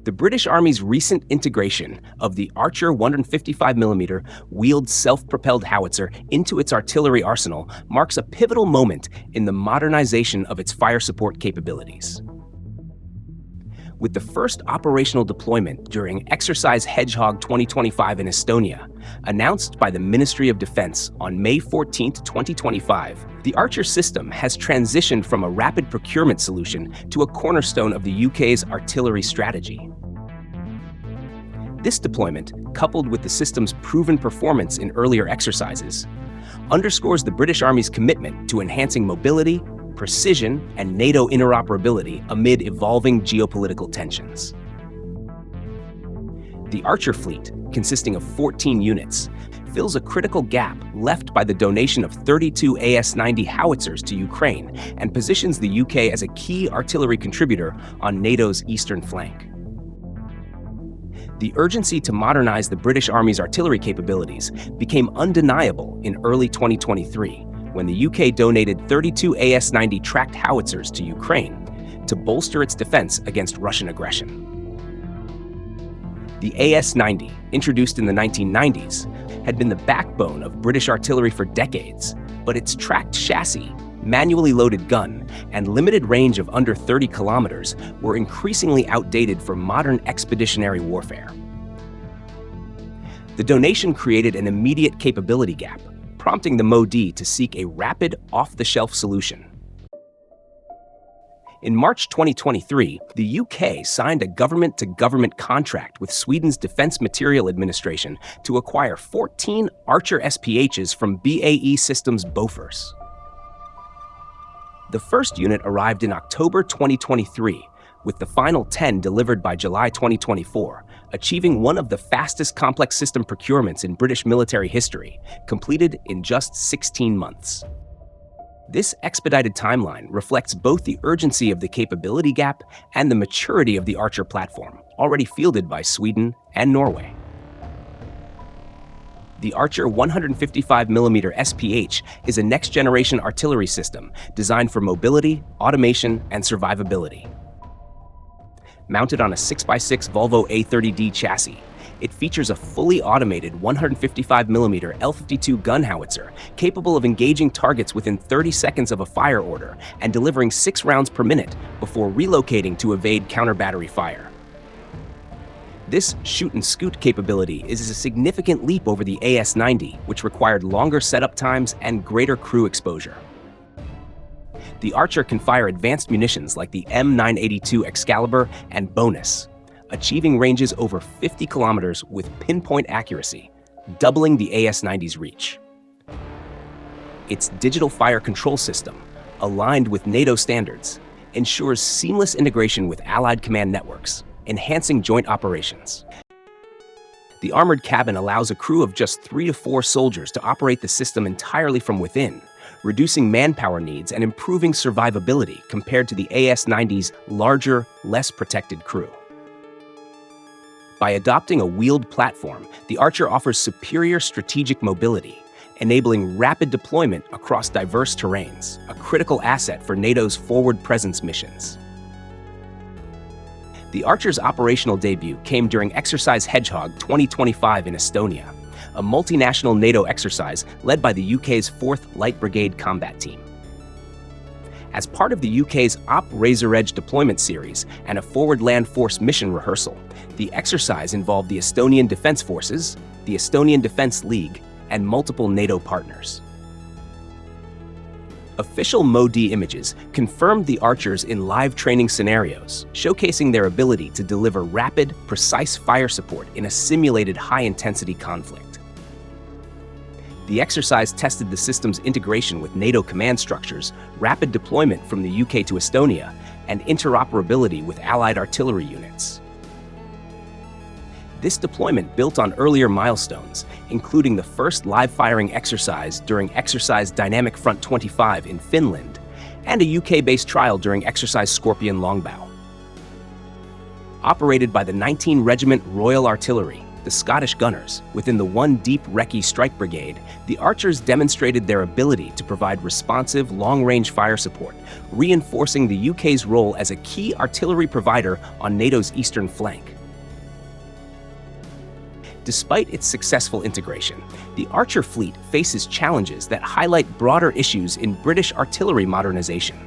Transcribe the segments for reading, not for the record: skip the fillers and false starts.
The British Army's recent integration of the Archer 155mm wheeled self-propelled howitzer into its artillery arsenal marks a pivotal moment in the modernization of its fire support capabilities. With the first operational deployment during Exercise Hedgehog 2025 in Estonia, announced by the Ministry of Defense on May 14, 2025, the Archer system has transitioned from a rapid procurement solution to a cornerstone of the UK's artillery strategy. This deployment, coupled with the system's proven performance in earlier exercises, underscores the British Army's commitment to enhancing mobility, precision, and NATO interoperability amid evolving geopolitical tensions. The Archer fleet, consisting of 14 units, fills a critical gap left by the donation of 32 AS-90 howitzers to Ukraine and positions the UK as a key artillery contributor on NATO's eastern flank. The urgency to modernize the British Army's artillery capabilities became undeniable in early 2023, when the UK donated 32 AS-90 tracked howitzers to Ukraine to bolster its defense against Russian aggression. The AS-90, introduced in the 1990s, had been the backbone of British artillery for decades, but its tracked chassis, manually loaded gun, and limited range of under 30 kilometers were increasingly outdated for modern expeditionary warfare. The donation created an immediate capability gap, prompting the MoD to seek a rapid, off-the-shelf solution. In March 2023, the UK signed a government-to-government contract with Sweden's Defence Materiel Administration to acquire 14 Archer SPHs from BAE Systems Bofors. The first unit arrived in October 2023, with the final 10 delivered by July 2024, achieving one of the fastest complex system procurements in British military history, completed in just 16 months. This expedited timeline reflects both the urgency of the capability gap and the maturity of the Archer platform, already fielded by Sweden and Norway. The Archer 155mm SPH is a next-generation artillery system designed for mobility, automation, and survivability. Mounted on a 6x6 Volvo A30D chassis, it features a fully automated 155mm L52 gun howitzer capable of engaging targets within 30 seconds of a fire order and delivering 6 rounds per minute before relocating to evade counter-battery fire. This shoot-and-scoot capability is a significant leap over the AS-90, which required longer setup times and greater crew exposure. The Archer can fire advanced munitions like the M982 Excalibur and Bonus, achieving ranges over 50 kilometers with pinpoint accuracy, doubling the AS-90's reach. Its digital fire control system, aligned with NATO standards, ensures seamless integration with Allied command networks, enhancing joint operations. The armored cabin allows a crew of just 3 to 4 soldiers to operate the system entirely from within, reducing manpower needs and improving survivability compared to the AS-90's larger, less protected crew. By adopting a wheeled platform, the Archer offers superior strategic mobility, enabling rapid deployment across diverse terrains, a critical asset for NATO's forward presence missions. The Archer's operational debut came during Exercise Hedgehog 2025 in Estonia, a multinational NATO exercise led by the UK's 4th Light Brigade Combat Team. As part of the UK's Op Razor Edge deployment series and a forward land force mission rehearsal, the exercise involved the Estonian Defence Forces, the Estonian Defence League, and multiple NATO partners. Official MoD images confirmed the Archers in live training scenarios, showcasing their ability to deliver rapid, precise fire support in a simulated high-intensity conflict. The exercise tested the system's integration with NATO command structures, rapid deployment from the UK to Estonia, and interoperability with Allied artillery units. This deployment built on earlier milestones, including the first live-firing exercise during Exercise Dynamic Front 25 in Finland, and a UK-based trial during Exercise Scorpion Longbow. Operated by the 19 Regiment Royal Artillery, the Scottish gunners within the One Deep Recce Strike Brigade, the Archers demonstrated their ability to provide responsive, long-range fire support, reinforcing the UK's role as a key artillery provider on NATO's eastern flank. Despite its successful integration, the Archer fleet faces challenges that highlight broader issues in British artillery modernization.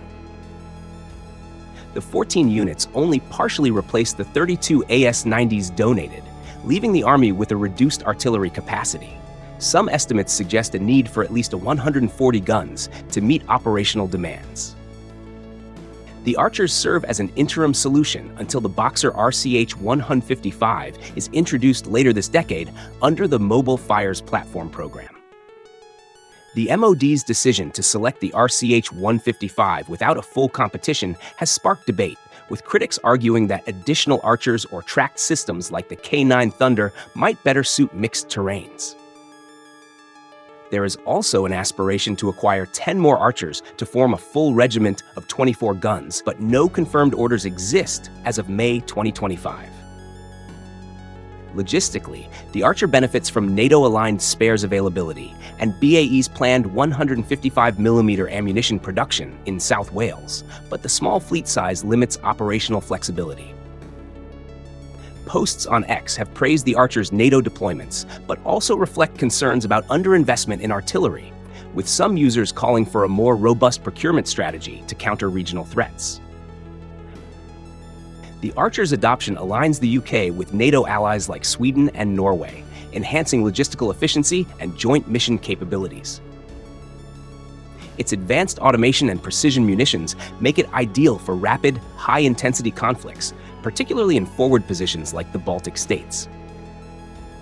The 14 units only partially replaced the 32 AS-90s donated, leaving the Army with a reduced artillery capacity. Some estimates suggest a need for at least 140 guns to meet operational demands. The Archers serve as an interim solution until the Boxer RCH-155 is introduced later this decade under the Mobile Fires Platform program. The MOD's decision to select the RCH-155 without a full competition has sparked debate, with critics arguing that additional Archers or tracked systems like the K9 Thunder might better suit mixed terrains. There is also an aspiration to acquire 10 more Archers to form a full regiment of 24 guns, but no confirmed orders exist as of May 2025. Logistically, the Archer benefits from NATO-aligned spares availability and BAE's planned 155mm ammunition production in South Wales, but the small fleet size limits operational flexibility. Posts on X have praised the Archer's NATO deployments, but also reflect concerns about underinvestment in artillery, with some users calling for a more robust procurement strategy to counter regional threats. The Archer's adoption aligns the UK with NATO allies like Sweden and Norway, enhancing logistical efficiency and joint mission capabilities. Its advanced automation and precision munitions make it ideal for rapid, high-intensity conflicts, particularly in forward positions like the Baltic states.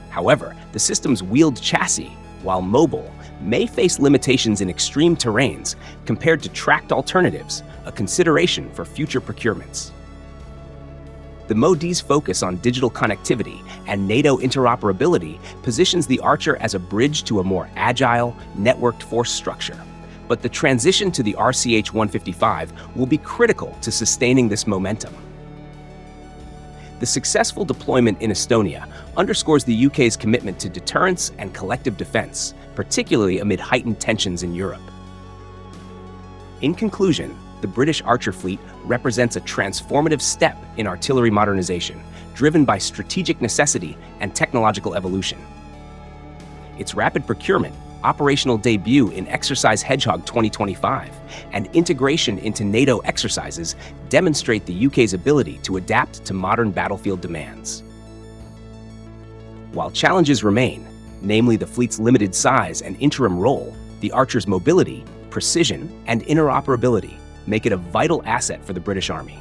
However, the system's wheeled chassis, while mobile, may face limitations in extreme terrains compared to tracked alternatives, a consideration for future procurements. The MOD's focus on digital connectivity and NATO interoperability positions the Archer as a bridge to a more agile, networked force structure. But the transition to the RCH-155 will be critical to sustaining this momentum. The successful deployment in Estonia underscores the UK's commitment to deterrence and collective defense, particularly amid heightened tensions in Europe. In conclusion, the British Archer fleet represents a transformative step in artillery modernization, driven by strategic necessity and technological evolution. Its rapid procurement, operational debut in Exercise Hedgehog 2025, and integration into NATO exercises demonstrate the UK's ability to adapt to modern battlefield demands. While challenges remain, namely the fleet's limited size and interim role, the Archer's mobility, precision, and interoperability make it a vital asset for the British Army.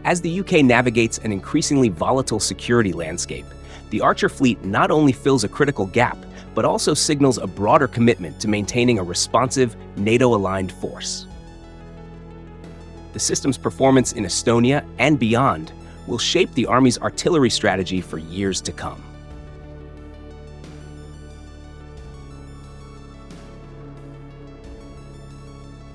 As the UK navigates an increasingly volatile security landscape, the Archer fleet not only fills a critical gap, but also signals a broader commitment to maintaining a responsive, NATO-aligned force. The system's performance in Estonia and beyond will shape the Army's artillery strategy for years to come.